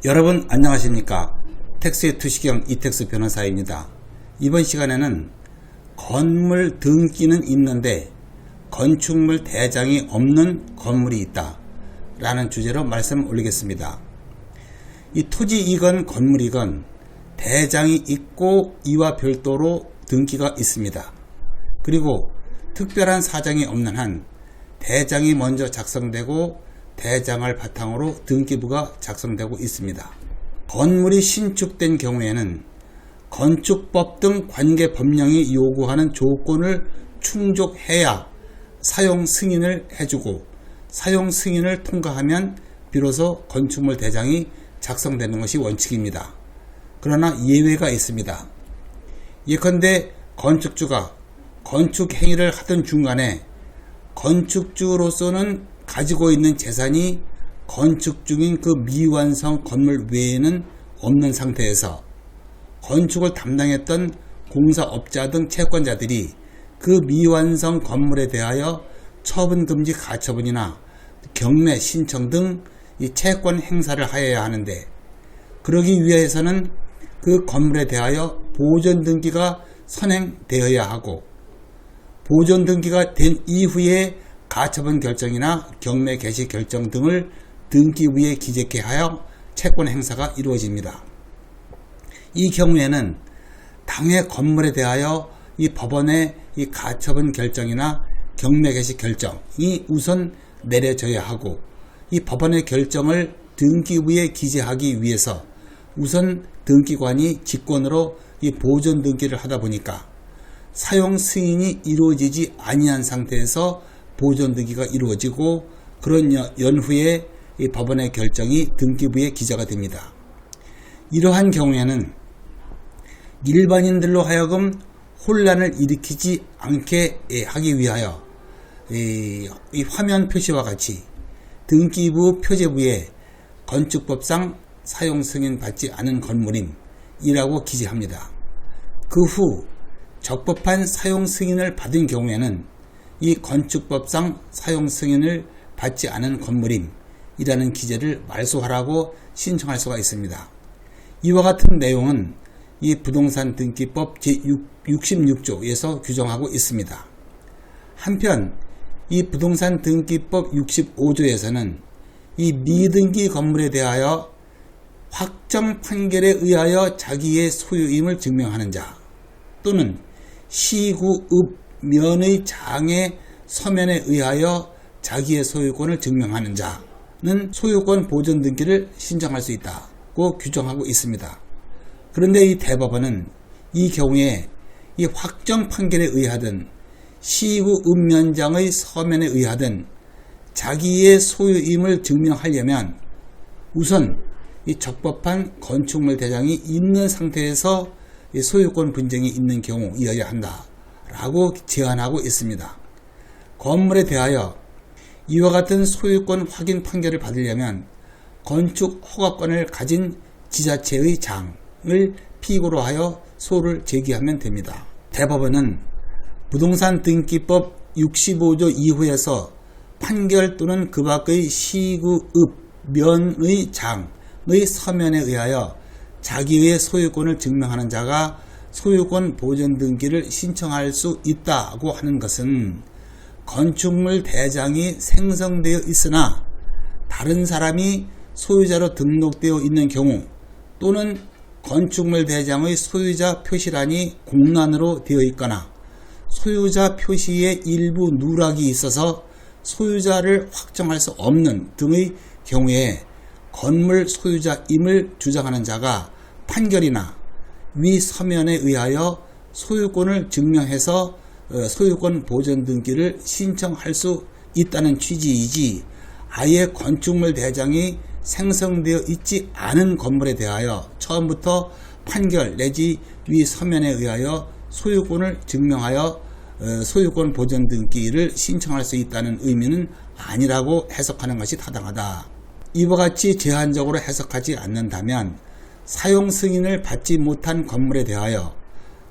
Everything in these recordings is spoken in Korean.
여러분 안녕하십니까? 텍스의 투시경 이택수 변호사입니다. 이번 시간에는 건물 등기는 있는데 건축물 대장이 없는 건물이 있다 라는 주제로 말씀 올리겠습니다. 이 토지이건 건물이건 대장이 있고 이와 별도로 등기가 있습니다. 그리고 특별한 사정이 없는 한 대장이 먼저 작성되고 대장을 바탕으로 등기부가 작성되고 있습니다. 건물이 신축된 경우에는 건축법 등 관계 법령이 요구하는 조건을 충족해야 사용 승인을 해주고 사용 승인을 통과하면 비로소 건축물 대장이 작성되는 것이 원칙입니다. 그러나 예외가 있습니다. 예컨대 건축주가 건축 행위를 하던 중간에 건축주로서는 가지고 있는 재산이 건축 중인 그 미완성 건물 외에는 없는 상태에서 건축을 담당했던 공사업자 등 채권자들이 그 미완성 건물에 대하여 처분금지 가처분이나 경매 신청 등 이 채권 행사를 하여야 하는데, 그러기 위해서는 그 건물에 대하여 보존 등기가 선행되어야 하고, 보존 등기가 된 이후에 가처분 결정이나 경매 개시 결정 등을 등기부에 기재케 하여 채권 행사가 이루어집니다. 이 경우에는 당해 건물에 대하여 이 법원의 이 가처분 결정이나 경매 개시 결정이 우선 내려져야 하고, 이 법원의 결정을 등기부에 기재하기 위해서 우선 등기관이 직권으로 이 보존 등기를 하다 보니까 사용 승인이 이루어지지 아니한 상태에서 보존 등기가 이루어지고, 그런 연후에 이 법원의 결정이 등기부에 기재가 됩니다. 이러한 경우에는 일반인들로 하여금 혼란을 일으키지 않게 하기 위하여 이 화면 표시와 같이 등기부 표제부에 건축법상 사용 승인 받지 않은 건물임이라고 기재합니다. 그 후 적법한 사용 승인을 받은 경우에는 이 건축법상 사용 승인을 받지 않은 건물임이라는 기재를 말소하라고 신청할 수가 있습니다. 이와 같은 내용은 이 부동산 등기법 제66조에서 규정하고 있습니다. 한편 이 부동산 등기법 65조에서는 이 미등기 건물에 대하여 확정 판결에 의하여 자기의 소유임을 증명하는 자, 또는 시구읍 면의 장의 서면에 의하여 자기의 소유권을 증명하는 자는 소유권 보존 등기를 신청할 수 있다고 규정하고 있습니다. 그런데 이 대법원은 이 경우에 이 확정 판결에 의하든 시구읍면장의 서면에 의하든 자기의 소유임을 증명하려면 우선 이 적법한 건축물 대장이 있는 상태에서 이 소유권 분쟁이 있는 경우이어야 한다라고 제안하고 있습니다. 건물에 대하여 이와 같은 소유권 확인 판결을 받으려면 건축 허가권을 가진 지자체의 장을 피고로 하여 소를 제기하면 됩니다. 대법원은 부동산 등기법 65조 이후에서 판결 또는 그 밖의 시구읍 면의 장의 서면에 의하여 자기의 소유권을 증명하는 자가 소유권 보존 등기를 신청할 수 있다고 하는 것은 건축물 대장이 생성되어 있으나 다른 사람이 소유자로 등록되어 있는 경우, 또는 건축물 대장의 소유자 표시란이 공란으로 되어 있거나 소유자 표시에 일부 누락이 있어서 소유자를 확정할 수 없는 등의 경우에 건물 소유자임을 주장하는 자가 판결이나 위 서면에 의하여 소유권을 증명해서 소유권 보존 등기를 신청할 수 있다는 취지이지, 아예 건축물 대장이 생성되어 있지 않은 건물에 대하여 처음부터 판결 내지 위 서면에 의하여 소유권을 증명하여 소유권 보존 등기를 신청할 수 있다는 의미는 아니라고 해석하는 것이 타당하다. 이와 같이 제한적으로 해석하지 않는다면 사용 승인을 받지 못한 건물에 대하여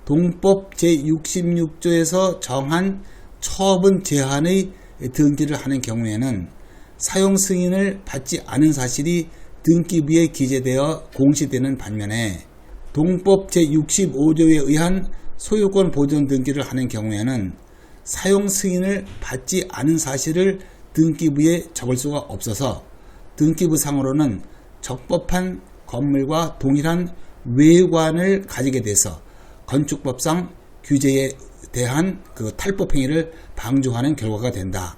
동법 제66조에서 정한 처분 제한의 등기를 하는 경우에는 사용 승인을 받지 않은 사실이 등기부에 기재되어 공시되는 반면에 동법 제65조에 의한 소유권 보존 등기를 하는 경우에는 사용 승인을 받지 않은 사실을 등기부에 적을 수가 없어서 등기부상으로는 적법한 건물과 동일한 외관을 가지게 돼서 건축법상 규제에 대한 그 탈법 행위를 방조하는 결과가 된다.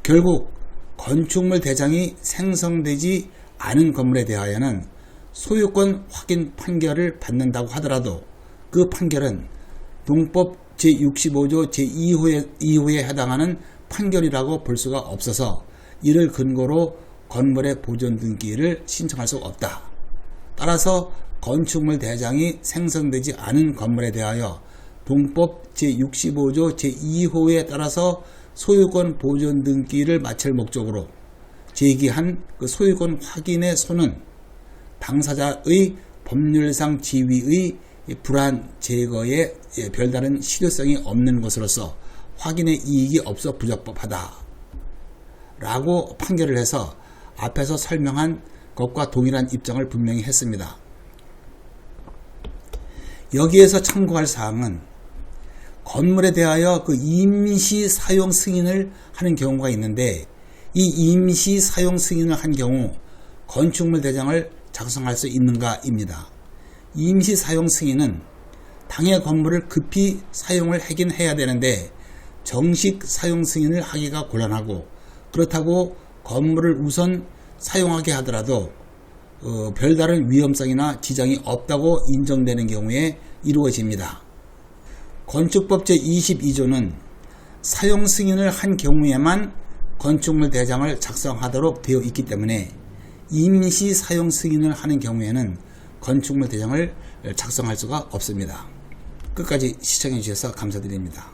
결국 건축물 대장이 생성되지 않은 건물에 대하여는 소유권 확인 판결을 받는다고 하더라도 그 판결은 동법 제65조 제2호에 해당하는 판결이라고 볼 수가 없어서 이를 근거로 건물의 보존 등기를 신청할 수 없다. 따라서 건축물 대장이 생성되지 않은 건물에 대하여 동법 제65조 제2호에 따라서 소유권 보존 등기를 마칠 목적으로 제기한 그 소유권 확인의 손은 당사자의 법률상 지위의 불안 제거에 별다른 실효성이 없는 것으로서 확인의 이익이 없어 부적법하다 라고 판결을 해서 앞에서 설명한 것과 동일한 입장을 분명히 했습니다. 여기에서 참고할 사항은 건물에 대하여 그 임시 사용 승인을 하는 경우가 있는데 이 임시 사용 승인을 한 경우 건축물 대장을 작성할 수 있는가입니다. 임시 사용 승인은 당해 건물을 급히 사용을 하긴 해야 되는데 정식 사용 승인을 하기가 곤란하고 그렇다고 건물을 우선 사용하게 하더라도 별다른 위험성이나 지장이 없다고 인정되는 경우에 이루어집니다. 건축법 제22조는 사용 승인을 한 경우에만 건축물 대장을 작성하도록 되어 있기 때문에 임시 사용 승인을 하는 경우에는 건축물 대장을 작성할 수가 없습니다. 끝까지 시청해 주셔서 감사드립니다.